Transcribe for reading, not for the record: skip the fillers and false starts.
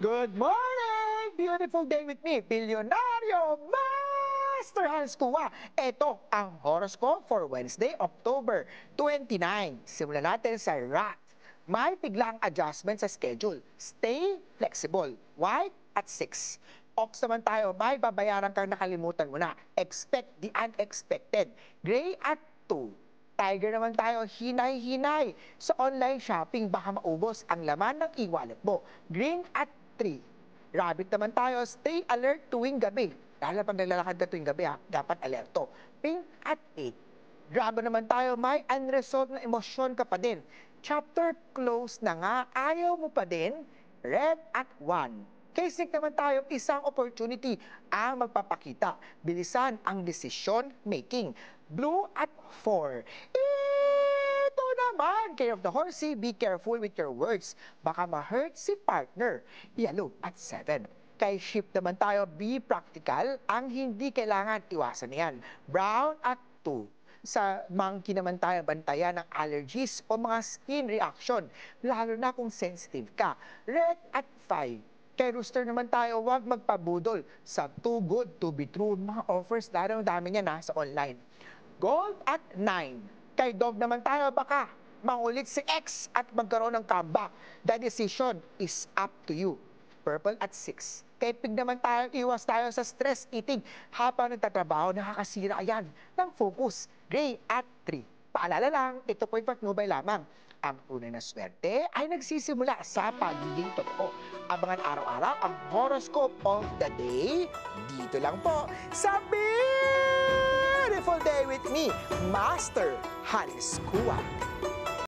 Good morning! Beautiful day with me, Bilyonaryo Master Hans Kua. Ito ang horoscope for Wednesday, October 29. Simulan natin sa Rat. May biglang adjustment sa schedule. Stay flexible. White at 6. Ox naman tayo, may babayaran kang nakalimutan mo na. Expect the unexpected. Gray at 2. Tiger naman tayo, hinay-hinay. Sa online shopping, baka maubos ang laman ng e-wallet mo. Green at 3. Rabbit naman tayo, stay alert tuwing gabi. Lalo pag naglalakad ka tuwing gabi, dapat alerto. Pink at 8. Dragon naman tayo, may unresolved na emosyon ka pa din. Chapter close na nga, ayaw mo pa din. Red at 1. Case naman tayo, isang opportunity ang magpapakita. Bilisan ang decision making. Blue at 4. Ito naman, care of the horsey, be careful with your words. Baka ma-hurt si partner. Yellow at 7. Kay ship naman tayo, be practical. Ang hindi kailangan, iwasan yan. Brown at 2. Sa monkey naman tayo, bantayan ng allergies o mga skin reaction, lalo na kung sensitive ka. Red at 5. Kay rooster naman tayo, huwag magpabudol sa too good to be true. Mga offers, lalo dami niya na sa online. Gold at 9. Kay dog naman tayo, baka mangulit si X at magkaroon ng comeback. The decision is up to you. Purple at 6. Kay pig naman tayo, iwas tayo sa stress eating. Habang nagtatrabaho, nakakasira yan ng focus. Gray at 3. Paalala lang, ito po'y patnubay lamang. Ang tunay na swerte ay nagsisimula sa pagiging totoo. Abangan araw-araw ang horoscope of the day. Dito lang po sa Beautiful Day with me, Master Haris Kua.